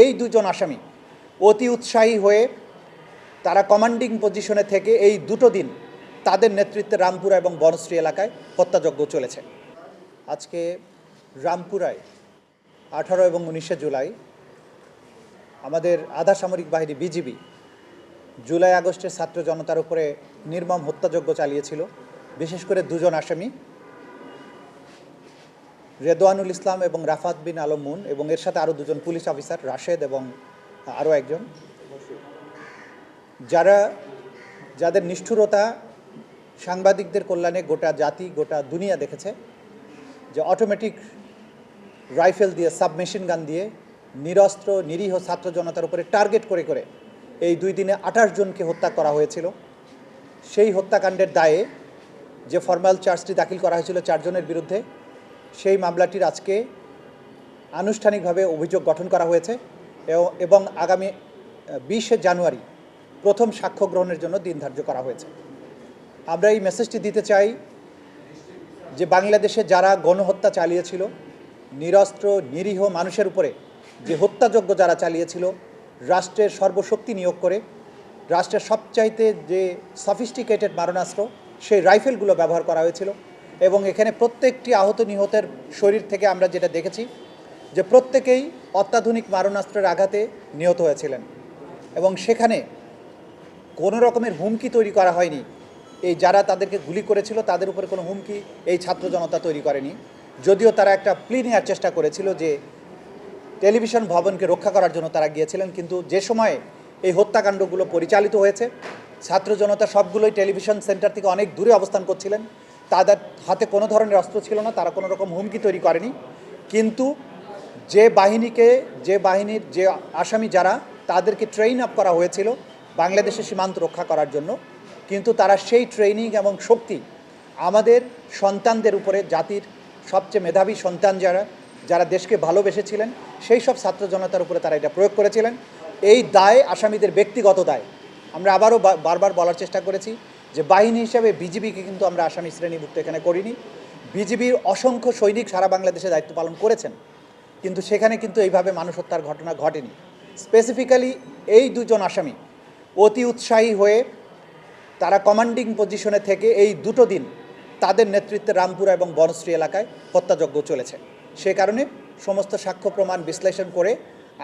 এই দুজন আসামি অতি উৎসাহী হয়ে তারা কমান্ডিং পজিশনে থেকে এই দুটো দিন তাদের নেতৃত্বে রামপুরা এবং বনশ্রী এলাকায় হত্যাযজ্ঞ চলেছে। আজকে রামপুরায় 18 এবং 19 জুলাই আমাদের আধা সামরিক বাহিনী বিজিবি জুলাই আগস্টের ছাত্র জনতার উপরে নির্মম হত্যাযজ্ঞ চালিয়েছিল। বিশেষ করে দুজন আসামি রেদওয়ানুল ইসলাম এবং রাফাত বিন আলম মুন এবং এর সাথে আরও দুজন পুলিশ অফিসার রাশেদ এবং আরও একজন, যাদের নিষ্ঠুরতা সাংবাদিকদের কল্যাণে গোটা জাতি গোটা দুনিয়া দেখেছে। যে অটোমেটিক রাইফেল দিয়ে সাবমেশিন গান দিয়ে নিরস্ত্র নিরীহ ছাত্র জনতার উপরে টার্গেট করে করে এই 2 দিনে 28 জনকে হত্যা করা হয়েছিল। সেই হত্যাকাণ্ডের দায়ে যে ফরমাল চার্জটি দাখিল করা হয়েছিল 4 জনের বিরুদ্ধে, সেই মামলাটির আজকে আনুষ্ঠানিকভাবে অভিযোগ গঠন করা হয়েছে এবং আগামী 20 জানুয়ারি প্রথম সাক্ষ্য গ্রহণের জন্য দিন ধার্য করা হয়েছে। আমরা এই মেসেজটি দিতে চাই যে বাংলাদেশে যারা গণহত্যা চালিয়েছিল, নিরস্ত্র নিরীহ মানুষের উপরে যে হত্যাযজ্ঞ যারা চালিয়েছিল, রাষ্ট্রের সর্বশক্তি নিয়োগ করে রাষ্ট্রের সবচাইতে যে সফিস্টিকেটেড মারণাস্ত্র সেই রাইফেলগুলো ব্যবহার করা হয়েছিল এবং এখানে প্রত্যেকটি আহত নিহতের শরীর থেকে আমরা যেটা দেখেছি যে প্রত্যেকেই অত্যাধুনিক মারণাস্ত্রের আঘাতে নিহত হয়েছিলেন এবং সেখানে কোনো রকমের হুমকি তৈরি করা হয়নি। এই যারা তাদেরকে গুলি করেছিল তাদের উপরে কোনো হুমকি এই ছাত্র জনতা তৈরি করেনি, যদিও তারা একটা প্লি নেওয়ার চেষ্টা করেছিল যে টেলিভিশন ভবনকে রক্ষা করার জন্য তারা গিয়েছিলেন। কিন্তু যে সময়ে এই হত্যাকাণ্ডগুলো পরিচালিত হয়েছে, ছাত্র জনতা সবগুলোই টেলিভিশন সেন্টার থেকে অনেক দূরে অবস্থান করছিলেন, তাদের হাতে কোনো ধরনের অস্ত্র ছিল না, তারা কোনো রকম হুমকি তৈরি করেনি। কিন্তু যে বাহিনীর যে আসামি যারা তাদেরকে ট্রেন আপ করা হয়েছিল বাংলাদেশের সীমান্ত রক্ষা করার জন্য, কিন্তু তারা সেই ট্রেনিং এবং শক্তি আমাদের সন্তানদের উপরে, জাতির সবচেয়ে মেধাবী সন্তান যারা দেশকে ভালোবেসেছিলেন সেই সব ছাত্র জনতার উপরে তারা এটা প্রয়োগ করেছিলেন। এই দায় আসামিদের ব্যক্তিগত দায়। আমরা আবারও বারবার বলার চেষ্টা করেছি যে বাহিনী হিসাবে বিজিবিকে কিন্তু আমরা আসামি শ্রেণীভুক্ত এখানে করিনি। বিজিবির অসংখ্য সৈনিক সারা বাংলাদেশে দায়িত্ব পালন করেছেন, কিন্তু সেখানে কিন্তু এইভাবে মানুষ হত্যার ঘটনা ঘটেনি। স্পেসিফিক্যালি এই দুজন আসামি অতি উৎসাহী হয়ে তারা কমান্ডিং পজিশনে থেকে এই দুটো দিন তাদের নেতৃত্বে রামপুরা এবং বনশ্রী এলাকায় হত্যাযজ্ঞ চলেছে। সে কারণে সমস্ত সাক্ষ্য প্রমাণ বিশ্লেষণ করে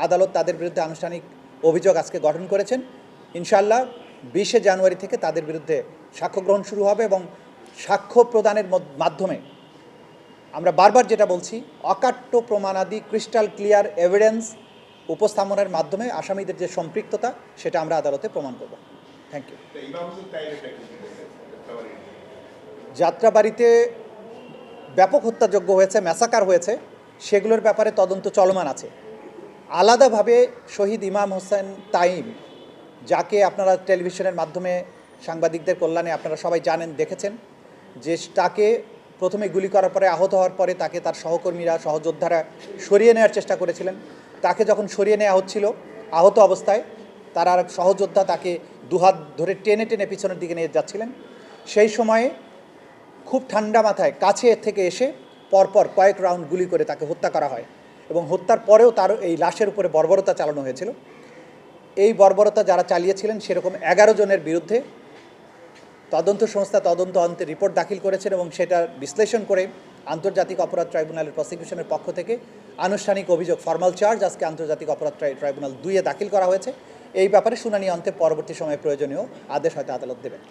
আদালত তাদের বিরুদ্ধে আনুষ্ঠানিক অভিযোগ আজকে গঠন করেছেন। ইনশাআল্লাহ 20 জানুয়ারি থেকে তাদের বিরুদ্ধে সাক্ষ্য গ্রহণ শুরু হবে এবং সাক্ষ্য প্রদানের মাধ্যমে আমরা বারবার যেটা বলছি, অকাট্য প্রমাণাদি ক্রিস্টাল ক্লিয়ার এভিডেন্স উপস্থাপনের মাধ্যমে আসামিদের যে সম্পৃক্ততা সেটা আমরা আদালতে প্রমাণ করব। Thank you. যাত্রাবাড়িতে ব্যাপক হত্যাযজ্ঞ হয়েছে, ম্যাসাকার হয়েছে, সেগুলোর ব্যাপারে তদন্ত চলমান আছে। আলাদাভাবে শহীদ ইমাম হোসেন তাইম, যাকে আপনারা টেলিভিশনের মাধ্যমে সাংবাদিকদের কল্যাণে আপনারা সবাই জানেন, দেখেছেন, যে তাকে প্রথমে গুলি করার পরে আহত হওয়ার পরে তাকে তার সহকর্মীরা সহযোদ্ধারা সরিয়ে নেওয়ার চেষ্টা করেছিলেন। তাকে যখন সরিয়ে নেওয়া হচ্ছিল আহত অবস্থায়, তার আর সহযোদ্ধা তাকে দুহাত ধরে টেনে টেনে পিছনের দিকে নিয়ে যাচ্ছিলেন। সেই সময়ে খুব ঠান্ডা মাথায় কাছে থেকে এসে পরপর কয়েক রাউন্ড গুলি করে তাকে হত্যা করা হয় এবং হত্যার পরেও তার এই লাশের উপরে বর্বরতা চালানো হয়েছিল। এই বর্বরতা যারা চালিয়েছিলেন সেরকম 11 জনের বিরুদ্ধে তদন্ত সংস্থা তদন্ত অন্তে রিপোর্ট দাখিল করেছেন এবং সেটা বিশ্লেষণ করে আন্তর্জাতিক অপরাধ ট্রাইব্যুনালের প্রসিকিউশনের পক্ষ থেকে আনুষ্ঠানিক অভিযোগ ফরমাল চার্জ আজকে আন্তর্জাতিক অপরাধ ট্রাইব্যুনাল 2-এ দাখিল করা হয়েছে। এই ব্যাপারে শুনানি অন্তে পরবর্তী সময়ে প্রয়োজনীয় আদেশ হয়তো আদালত দেবেন।